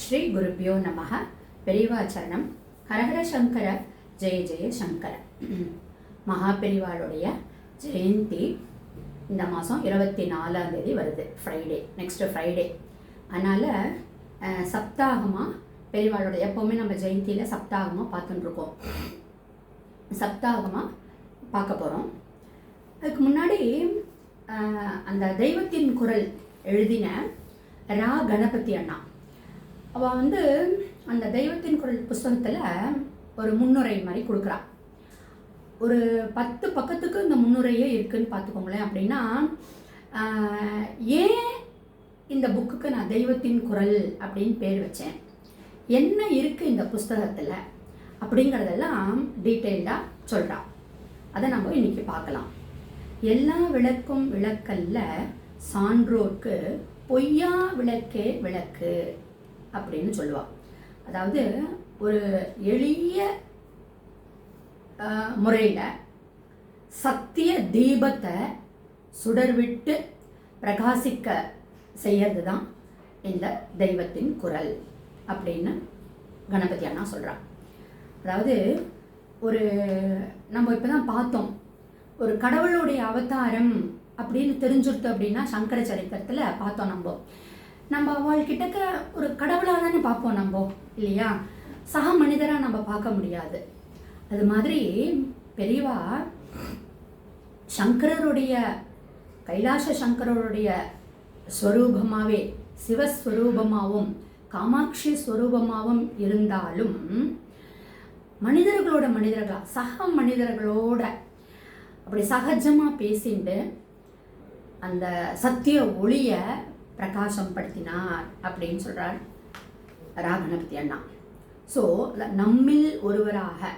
ஸ்ரீ குருப்பியோ நமக. பெரியவாச்சரணம். ஹரஹர சங்கர ஜெய ஜெய சங்கர. மகாபெரிவாளுடைய ஜெயந்தி இந்த மாதம் 24ஆம் தேதி வருது, ஃப்ரைடே, நெக்ஸ்ட்டு ஃப்ரைடே. அதனால் சப்தாகமாக பெரியவாளுடைய, எப்போவுமே நம்ம ஜெயந்தியில் சப்தாகமாக பார்த்துட்டுருக்கோம். சப்தாகமாக பார்க்க போகிறோம். அதுக்கு முன்னாடி அந்த தெய்வத்தின் குரல் எழுதின ரா கணபதி அண்ணா, அவள் அந்த தெய்வத்தின் குரல் புஸ்தகத்தில் ஒரு முன்னுரை மாதிரி கொடுக்குறா. ஒரு 10 பக்கத்துக்கு இந்த முன்னுரையே இருக்குதுன்னு பார்த்துக்கோங்களேன். அப்படின்னா ஏன் இந்த புக்குக்கு நான் தெய்வத்தின் குரல் அப்படின்னு பேர் வச்சேன், என்ன இருக்குது இந்த புஸ்தகத்தில் அப்படிங்கிறதெல்லாம் டீட்டெயில்டாக சொல்கிறா. அதை நம்ம இன்றைக்கி பார்க்கலாம். எல்லா விளக்கும் விளக்கல்ல, சான்றோர்க்கு பொய்யா விளக்கே விளக்கு அப்படின்னு சொல்லுவாள். அதாவது ஒரு எளிய முறையில் சத்திய தீபத்தை சுடர்விட்டு பிரகாசிக்க செய்யறது தான் இந்த தெய்வத்தின் குரல் அப்படின்னு கணபதி அண்ணா சொல்கிறான். அதாவது நம்ம இப்போ தான் பார்த்தோம், ஒரு கடவுளுடைய அவதாரம் அப்படின்னு தெரிஞ்சுடுத்து அப்படின்னா சங்கர சரித்திரத்தில் பார்த்தோம். நம்ம அவள்கிட்டக்க ஒரு கடவுளாக தானே பார்ப்போம் நம்ம, இல்லையா? சக மனிதராக நம்ம பார்க்க முடியாது. அது மாதிரி பெரியவா சங்கரருடைய, கைலாச சங்கரருடைய ஸ்வரூபமாகவே, சிவஸ்வரூபமாகவும் காமாட்சி ஸ்வரூபமாகவும் இருந்தாலும் மனிதர்களாக சக மனிதர்களோட அப்படி சகஜமாக பேசிட்டு அந்த சத்திய ஒளியை பிரகாசம் படுத்தினார் அப்படின்னு சொல்கிறார் ரா கணபதி அண்ணா. ஸோ நம்மில் ஒருவராக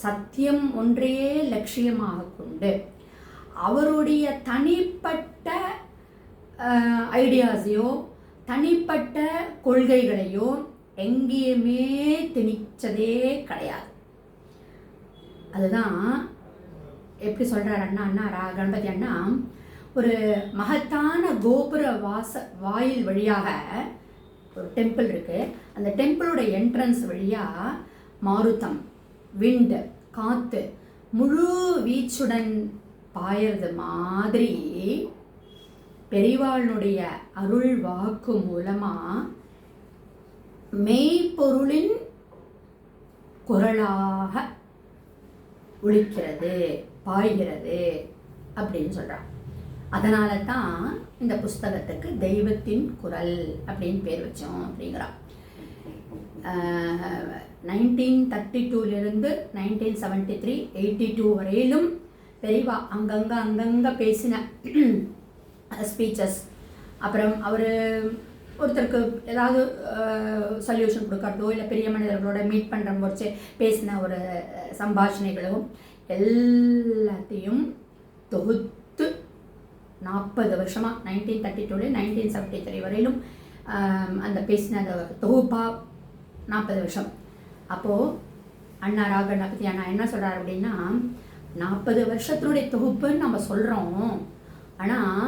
சத்தியம் ஒன்றையே லட்சியமாக கொண்டு அவருடைய தனிப்பட்ட ஐடியாஸையோ தனிப்பட்ட கொள்கைகளையோ எங்கேயுமே திணிச்சதே கிடையாது. அதுதான் எப்படி சொல்கிறார் அண்ணா ரா கணபதி அண்ணா, ஒரு மகத்தான கோபுர வாயில் வழியாக ஒரு டெம்பிள் இருக்குது. அந்த டெம்பிளோட என்ட்ரன்ஸ் வழியாக மாருத்தம், விண்டு, காற்று முழு வீச்சுடன் பாயறது மாதிரி பெரிவாளுடைய அருள் வாக்கு மூலமாக மெய்ப்பொருளின் குரலாக ஒலிக்கிறது, பாய்கிறது அப்படின்னு சொல்கிறான். அதனால தான் இந்த புஸ்தகத்துக்கு தெய்வத்தின் குரல் அப்படின்னு பேர் வச்சோம் அப்படிங்கிறான். 1932 1973 82 வரையிலும் பெரியவா அங்கங்கே பேசின ஸ்பீச்சஸ், அப்புறம் அவர் ஒருத்தருக்கு ஏதாவது சொல்யூஷன் கொடுக்கறதோ இல்லை பெரிய மனிதர்களோட மீட் பண்ணுற போச்சு பேசின ஒரு சம்பாஷணைகளும் எல்லாத்தையும் தொகுத்து 40 வருஷமாக 1932 1973 வரையிலும் அந்த பேசின அந்த தொகுப்பாக 40 வருஷம். அப்போது அண்ணா ரா கணபதி அண்ணா என்ன சொல்கிறார் அப்படின்னா, 40 வருஷத்தினுடைய தொகுப்புன்னு நம்ம சொல்கிறோம், ஆனால்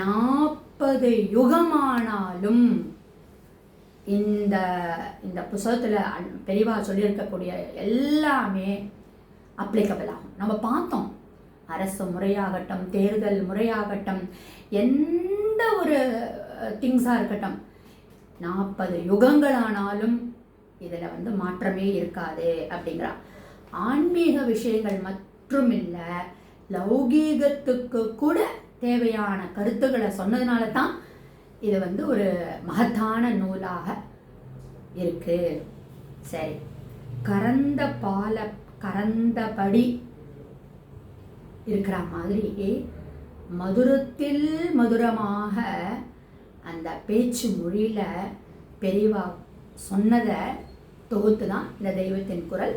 40 யுகமானாலும் இந்த இந்த புத்தகத்தில் பெரியவா சொல்லியிருக்கக்கூடிய எல்லாமே அப்ளிகபிள் ஆகும். நம்ம பார்த்தோம், அரசு முறையாகட்டும், தேர்தல் முறையாகட்டும், எந்த ஒரு திங்ஸாக இருக்கட்டும், 40 யுகங்களானாலும் இதில் மாற்றமே இருக்காது அப்படிங்கிறா. ஆன்மீக விஷயங்கள் மற்றும் இல்லை, லௌகீகத்துக்கு கூட தேவையான கருத்துக்களை சொன்னதுனால தான் இது ஒரு மகத்தான நூலாக இருக்கு. சரி, கறந்த பாலை கறந்தபடி இருக்கிற மாதிரி மதுரத்தில் மதுரமாக அந்த பேச்சு மொழியில் பெரியவா சொன்னதை தொகுத்து தான் இந்த தெய்வத்தின் குரல்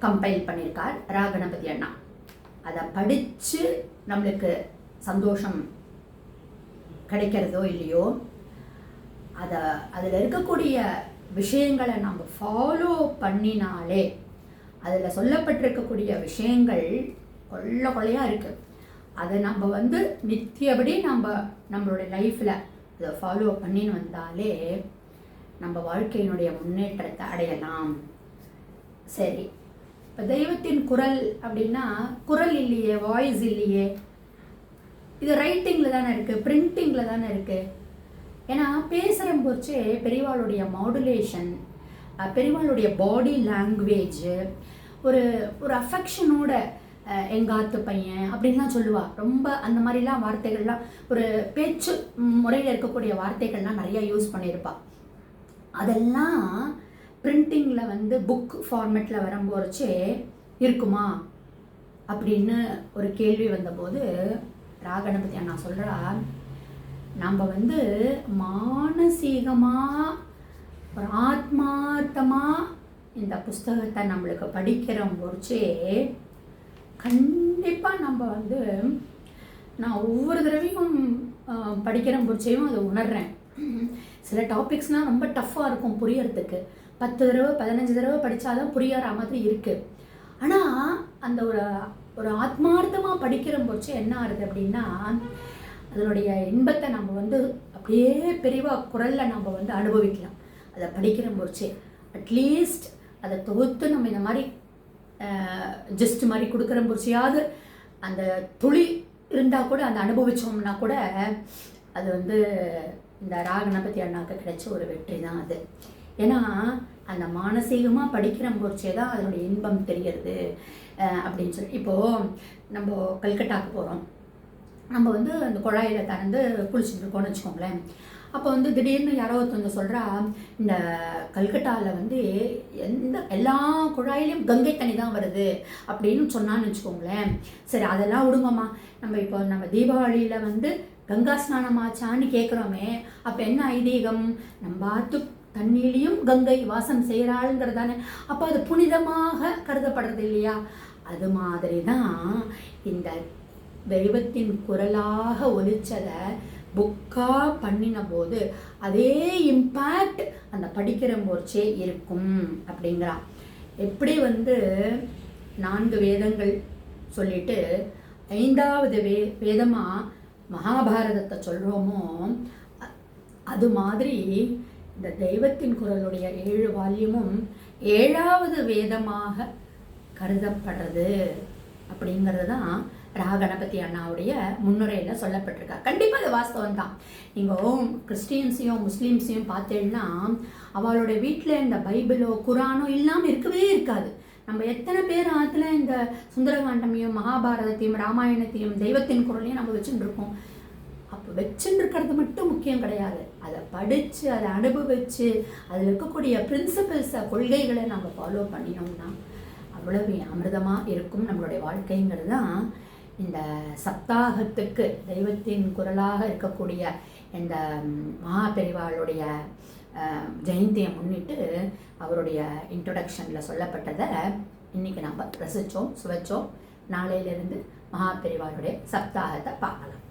கம்பைல் பண்ணியிருக்கார் ரா கணபதி அண்ணா. அதை படித்து நம்மளுக்கு சந்தோஷம் கிடைக்கிறதோ இல்லையோ, அதில் இருக்கக்கூடிய விஷயங்களை நம்ம ஃபாலோ பண்ணினாலே, அதில் சொல்லப்பட்டிருக்கக்கூடிய விஷயங்கள் கொள்ளையாக இருக்குது. அதை நம்ம நித்தியபடி நம்மளுடைய லைஃப்பில் இதை ஃபாலோ பண்ணின்னு வந்தாலே நம்ம வாழ்க்கையினுடைய முன்னேற்றத்தை அடையலாம். சரி, இப்போ தெய்வத்தின் குரல் அப்படின்னா குரல் இல்லையே, வாய்ஸ் இல்லையே, இது ரைட்டிங்கில் தானே இருக்குது, பிரிண்டிங்கில் தானே இருக்குது. ஏன்னா பேசுகிற போச்சே பெரியவாளுடைய மாடுலேஷன், பெரியவாளுடைய பாடி லாங்குவேஜ், ஒரு ஒரு அஃபெக்ஷனோட எங்காத்து பையன் அப்படின்லாம் சொல்லுவாள். ரொம்ப அந்த மாதிரிலாம் வார்த்தைகள்லாம் ஒரு பேச்சு முறையில் இருக்கக்கூடிய வார்த்தைகள்லாம் நிறையா யூஸ் பண்ணியிருப்பாள். அதெல்லாம் பிரிண்டிங்கில் வந்து புக் ஃபார்மேட்டில் வரும்போச்சே இருக்குமா அப்படின்னு ஒரு கேள்வி வந்தபோது ராகணபதி அண்ணா சொல்கிறா, நம்ம வந்து மானசீகமாக ஒரு ஆத்மார்த்தமாக இந்த புஸ்தகத்தை நம்மளுக்கு படிக்கிற போச்சே கண்டிப்பாக நம்ம வந்து, நான் ஒவ்வொரு தடவையும் படிக்கிற போச்சையும் அதை உணர்றேன். சில டாபிக்ஸ்னால் ரொம்ப டஃப்பாக இருக்கும் புரியறதுக்கு, 10 தடவை 15 தடவை படித்தாதான் புரியற மாதிரி இருக்குது. ஆனால் அந்த ஒரு ஆத்மார்த்தமாக படிக்கிற போச்சு என்ன ஆகுது அப்படின்னா, அதனுடைய இன்பத்தை நம்ம வந்து அப்படியே பெரிவா குரலில் நம்ம வந்து அனுபவிக்கலாம். அதை படிக்கிற போச்சு அட்லீஸ்ட் அதை தொகுத்து நம்ம இந்த மாதிரி ஜஸ்ட் மாதிரி கொடுக்குற போச்சியாவது அந்த துளி இருந்தால் கூட அந்த அனுபவித்தோம்னா கூட அது வந்து இந்த ராகணபதி அண்ணாவுக்கு கிடைச்ச ஒரு வெற்றி தான் அது. ஏன்னா அந்த மானசீகமாக படிக்கிற போச்சே தான் அதனுடைய இன்பம் தெரிகிறது அப்படின்னு சொல்லி. இப்போது நம்ம கல்கட்டாவுக்கு போகிறோம், நம்ம வந்து அந்த குழாயில் திறந்து குளிச்சுட்டு இருக்கோம்னு வச்சுக்கோங்களேன். அப்போ வந்து திடீர்னு யாரோ ஒருத்தவங்க சொல்கிறா, இந்த கல்கட்டாவில் வந்து எல்லா குழாயிலையும் கங்கை தண்ணி தான் வருது அப்படின்னு சொன்னான்னு வச்சுக்கோங்களேன். சரி, அதெல்லாம் விடுங்கம்மா, நம்ம தீபாவளியில் வந்து கங்கா ஸ்நானமாச்சான்னு கேட்குறோமே, அப்போ என்ன ஐதீகம்? நம்ம ஆத்து தண்ணியிலையும் கங்கை வாசம் செய்கிறாளுங்கிறது தானே. அப்போ அது புனிதமாக கருதப்படுறது இல்லையா? அது மாதிரி தான் இந்த தெய்வத்தின் குரலாக ஒலிச்சதை புக்காக பண்ணின போது அதே இம்பேக்ட் அந்த படிக்கிற போச்சே இருக்கும் அப்படிங்கிறா. எப்படி வந்து 4 வேதங்கள் சொல்லிட்டு 5வது வேதமாக மகாபாரதத்தை சொல்கிறோமோ, அது மாதிரி இந்த தெய்வத்தின் குரலுடைய 7 வால்யமும் 7வது வேதமாக கருதப்படுறது அப்படிங்கிறது தான் ராகணபதி அண்ணாவுடைய முன்னுரையில் சொல்லப்பட்டிருக்கா. கண்டிப்பாக அது வாஸ்தவம் தான். நீங்கள் கிறிஸ்டியன்ஸையும் முஸ்லீம்ஸையும் பார்த்தீங்கன்னா அவளுடைய வீட்டில் இந்த பைபிளோ குரானோ இல்லாமல் இருக்கவே இருக்காது. நம்ம எத்தனை பேர் ஆற்றுல இந்த சுந்தரகாண்டமையும் மகாபாரதத்தையும் ராமாயணத்தையும் தெய்வத்தின் குரலையும் நம்ம வச்சுட்டு இருக்கோம். அப்போ வச்சுட்டு இருக்கிறது மட்டும் முக்கியம் கிடையாது, அதை படித்து அதை அனுபவித்து அதில் இருக்கக்கூடிய பிரின்சிபல்ஸை கொள்கைகளை நம்ம ஃபாலோ பண்ணினோம்னா அவ்வளவு அமிர்தமாக இருக்கும் நம்மளுடைய வாழ்க்கைங்கிறது தான் இந்த சப்தாகத்துக்கு தெய்வத்தின் குரலாக இருக்கக்கூடிய இந்த மகாபெரிவாளுடைய ஜெயந்தியை முன்னிட்டு அவருடைய இன்ட்ரொடக்ஷனில் சொல்லப்பட்டதை இன்றைக்கி நம்ம ரசித்தோம், சுவைச்சோம். நாளையிலிருந்து மகாபெரிவாளுடைய சப்தாகத்தை பார்க்கலாம்.